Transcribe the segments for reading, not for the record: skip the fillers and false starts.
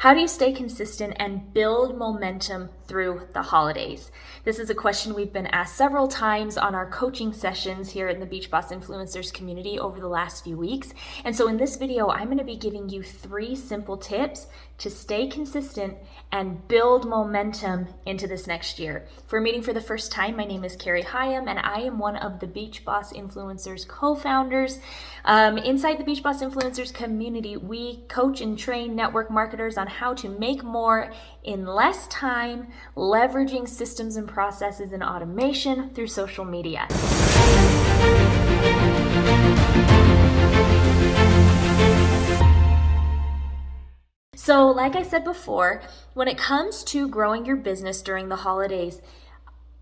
How do you stay consistent and build momentum through the holidays? This is a question we've been asked several times on our coaching sessions here in the Beach Boss Influencers community over the last few weeks. And so in this video, I'm going to be giving you 3 simple tips to stay consistent and build momentum into this next year. If we're meeting for the first time, my name is Carrie Hyam, and I am one of the Beach Boss Influencers co-founders. Inside the Beach Boss Influencers community, we coach and train network marketers on how to make more in less time, leveraging systems and processes and automation through social media. So, like I said before, when it comes to growing your business during the holidays,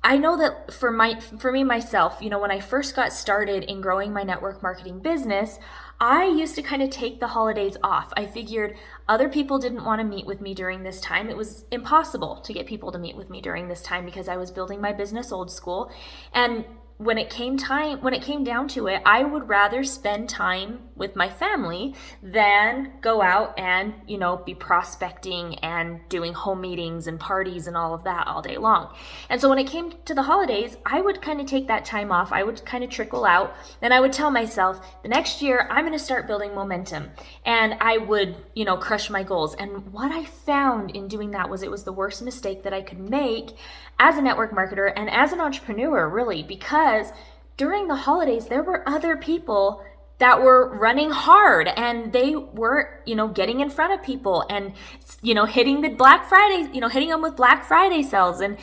I know that for me myself, when I first got started in growing my network marketing business, I used to kind of take the holidays off. I figured other people didn't want to meet with me during this time. It was impossible to get people to meet with me during this time because I was building my business old school. And when it came down to it, I would rather spend time with my family than go out and, be prospecting and doing home meetings and parties and all of that all day long. And so when it came to the holidays, I would kind of take that time off. I would kind of trickle out, and I would tell myself the next year I'm going to start building momentum, and I would, crush my goals. And what I found in doing that was it was the worst mistake that I could make as a network marketer and as an entrepreneur, really, because during the holidays, there were other people that were running hard, and they were, getting in front of people and, hitting the Black Friday, hitting them with Black Friday sales and,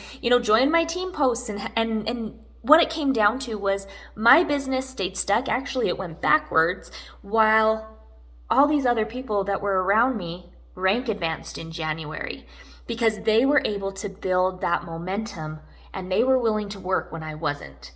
join my team posts. And what it came down to was my business stayed stuck. Actually, it went backwards while all these other people that were around me rank advanced in January, because they were able to build that momentum and they were willing to work when I wasn't.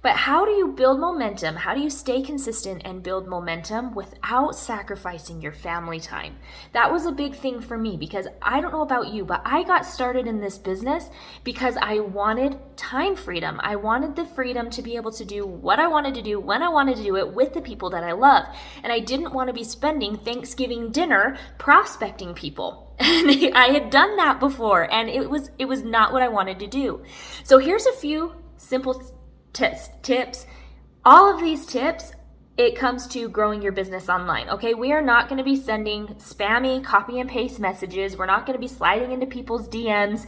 But how do you build momentum? How do you stay consistent and build momentum without sacrificing your family time? That was a big thing for me, because I don't know about you, but I got started in this business because I wanted time freedom. I wanted the freedom to be able to do what I wanted to do when I wanted to do it with the people that I love. And I didn't want to be spending Thanksgiving dinner prospecting people. And I had done that before, and it was not what I wanted to do. So here's a few simple tips. All of these tips, it comes to growing your business online. Okay, we are not going to be sending spammy copy and paste messages. We're not going to be sliding into people's DMs,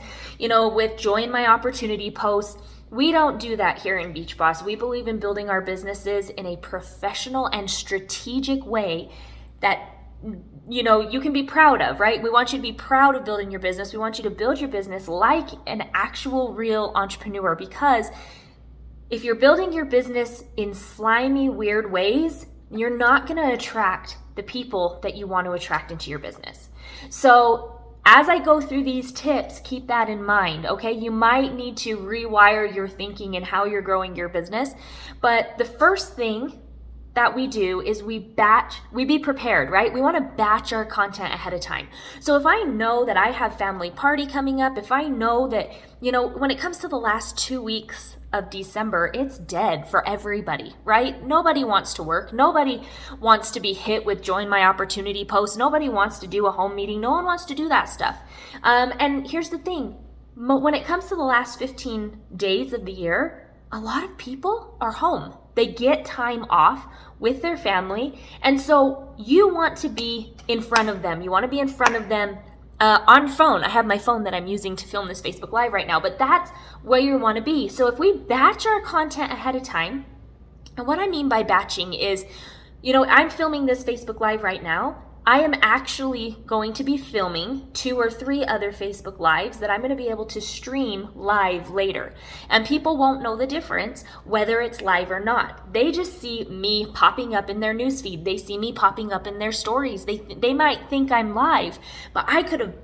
with join my opportunity posts. We don't do that here in Beach Boss. We believe in building our businesses in a professional and strategic way that you can be proud of, right? We want you to be proud of building your business. We want you to build your business like an actual real entrepreneur, because if you're building your business in slimy, weird ways, you're not going to attract the people that you want to attract into your business. So as I go through these tips, keep that in mind, okay? You might need to rewire your thinking and how you're growing your business. But the first thing that we do is we be prepared, right? We want to batch our content ahead of time. So if I know that I have family party coming up, if I know that, when it comes to the last 2 weeks of December, it's dead for everybody, right? Nobody wants to work. Nobody wants to be hit with join my opportunity posts. Nobody wants to do a home meeting. No one wants to do that stuff. And here's the thing. When it comes to the last 15 days of the year, a lot of people are home. They get time off with their family. And so you want to be in front of them. You want to be in front of them on phone. I have my phone that I'm using to film this Facebook Live right now, but that's where you want to be. So if we batch our content ahead of time, and what I mean by batching is, I'm filming this Facebook Live right now. I am actually going to be filming 2 or 3 other Facebook Lives that I'm going to be able to stream live later. And people won't know the difference whether it's live or not. They just see me popping up in their newsfeed. They see me popping up in their stories. They might think I'm live, but I could have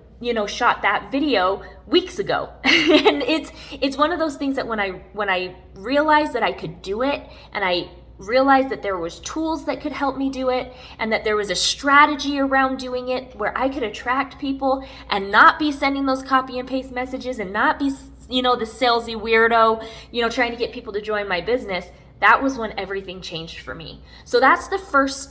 shot that video weeks ago. And it's one of those things that when I realized that I could do it, and I realized that there was tools that could help me do it, and that there was a strategy around doing it where I could attract people and not be sending those copy and paste messages and not be, the salesy weirdo, trying to get people to join my business. That was when everything changed for me. So that's the first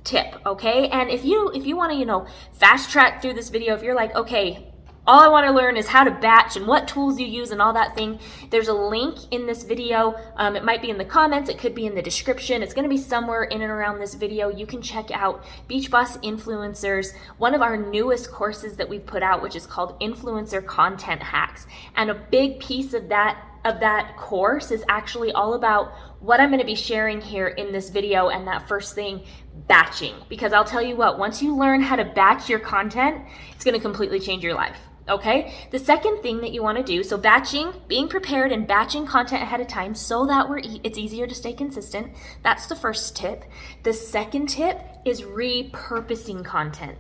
tip, okay? And if you want to, fast track through this video, if you're like, okay, all I want to learn is how to batch and what tools you use and all that thing, there's a link in this video. It might be in the comments, it could be in the description. It's going to be somewhere in and around this video. You can check out Beach Boss Influencers, one of our newest courses that we've put out, which is called Influencer Content Hacks. And a big piece of that course is actually all about what I'm going to be sharing here in this video, and that first thing, batching. Because I'll tell you what, once you learn how to batch your content, it's going to completely change your life. Okay, the second thing that you want to do, so batching, being prepared and batching content ahead of time so that it's easier to stay consistent. That's the first tip. The second tip is repurposing content.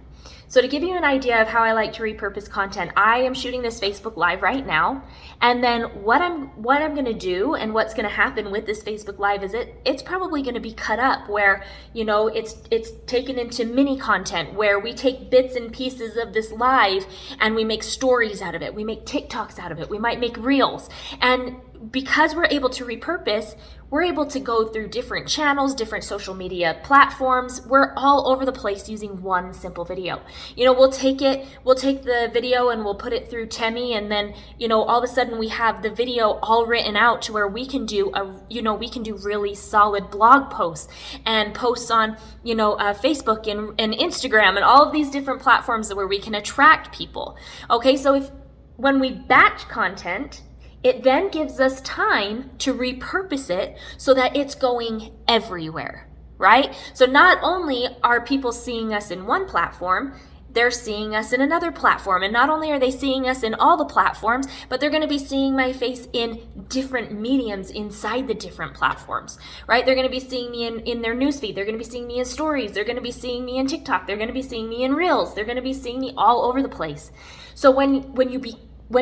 So to give you an idea of how I like to repurpose content, I am shooting this Facebook Live right now, and then what I'm going to do and what's going to happen with this Facebook Live is it's probably going to be cut up where, it's taken into mini content where we take bits and pieces of this live and we make stories out of it. We make TikToks out of it. We might make reels. And because we're able to repurpose, we're able to go through different channels, different social media platforms. We're all over the place using one simple video. We'll take the video and we'll put it through Temi, and then, all of a sudden we have the video all written out to where we can do really solid blog posts and posts on, Facebook and Instagram and all of these different platforms where we can attract people. Okay, so when we batch content, it then gives us time to repurpose it so that it's going everywhere, right? So not only are people seeing us in one platform, they're seeing us in another platform. And not only are they seeing us in all the platforms, but they're going to be seeing my face in different mediums inside the different platforms, right? They're going to be seeing me in their newsfeed. They're going to be seeing me in stories. They're going to be seeing me in TikTok. They're going to be seeing me in Reels. They're going to be seeing me all over the place. So when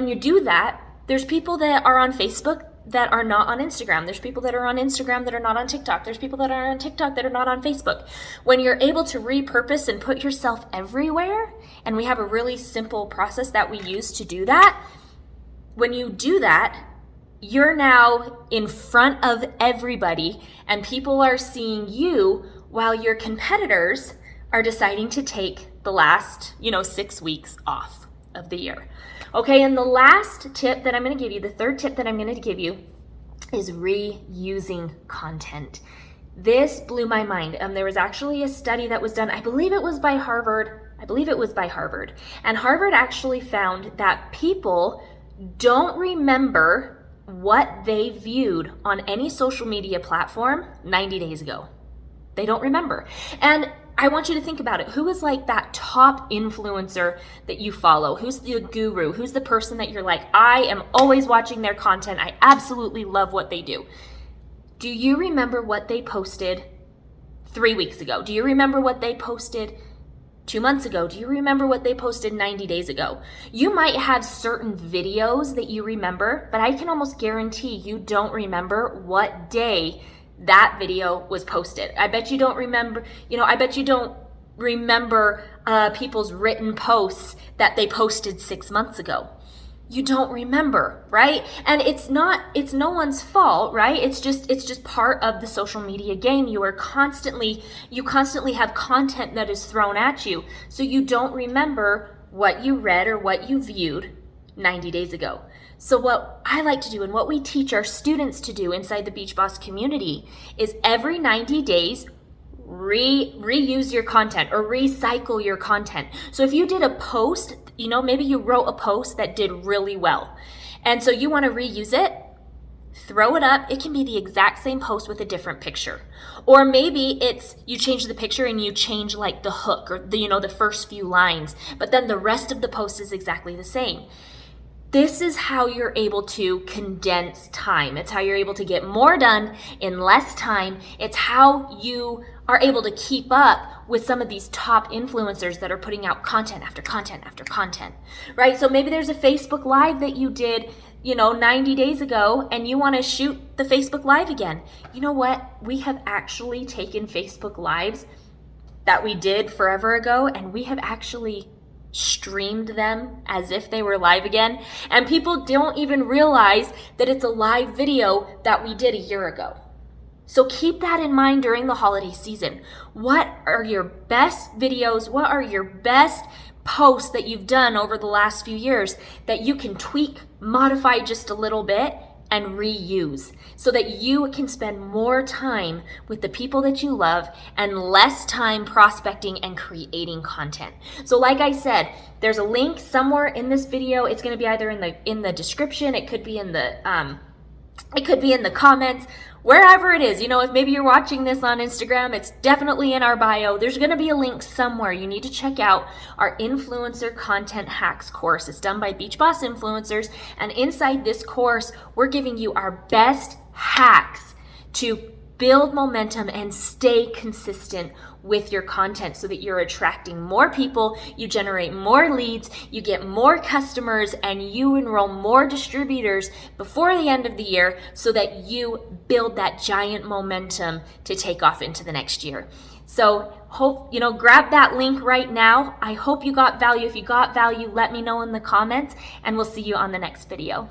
you do that, there's people that are on Facebook that are not on Instagram. There's people that are on Instagram that are not on TikTok. There's people that are on TikTok that are not on Facebook. When you're able to repurpose and put yourself everywhere, and we have a really simple process that we use to do that, when you do that, you're now in front of everybody and people are seeing you while your competitors are deciding to take the last, 6 weeks off of the year. Okay, and the last tip that I'm going to give you, the third tip that I'm going to give you, is reusing content. This blew my mind. There was actually a study that was done, I believe it was by Harvard. And Harvard actually found that people don't remember what they viewed on any social media platform 90 days ago. They don't remember. And I want you to think about it. Who is like that top influencer that you follow? Who's the guru? Who's the person that you're like, I am always watching their content. I absolutely love what they do. Do you remember what they posted 3 weeks ago? Do you remember what they posted 2 months ago? Do you remember what they posted 90 days ago? You might have certain videos that you remember, but I can almost guarantee you don't remember what day that video was posted. I bet you don't remember, people's written posts that they posted 6 months ago. You don't remember, right? And it's no one's fault, right? It's just part of the social media game. You constantly have content that is thrown at you. So you don't remember what you read or what you viewed 90 days ago. So what I like to do and what we teach our students to do inside the Beach Boss community is every 90 days, reuse your content or recycle your content. So if you did a post, maybe you wrote a post that did really well. And so you want to reuse it, throw it up. It can be the exact same post with a different picture. Or maybe it's you change the picture and you change like the hook or the first few lines, but then the rest of the post is exactly the same. This is how you're able to condense time. It's how you're able to get more done in less time. It's how you are able to keep up with some of these top influencers that are putting out content after content after content, right? So maybe there's a Facebook Live that you did, 90 days ago, and you want to shoot the Facebook Live again. You know what? We have actually taken Facebook Lives that we did forever ago, and we have actually streamed them as if they were live again, and people don't even realize that it's a live video that we did a year ago. So keep that in mind during the holiday season. What are your best videos? What are your best posts that you've done over the last few years that you can tweak, modify just a little bit, and reuse so that you can spend more time with the people that you love and less time prospecting and creating content. So like I said, there's a link somewhere in this video. It's going to be either in the description, it could be in the comments, wherever it is. If maybe you're watching this on Instagram, it's definitely in our bio. There's going to be a link somewhere. You need to check out our Influencer Content Hacks course. It's done by Beach Boss Influencers. And inside this course, we're giving you our best hacks to build momentum and stay consistent with your content so that you're attracting more people, you generate more leads, you get more customers, and you enroll more distributors before the end of the year so that you build that giant momentum to take off into the next year. So grab that link right now. I hope you got value. If you got value, let me know in the comments, and we'll see you on the next video.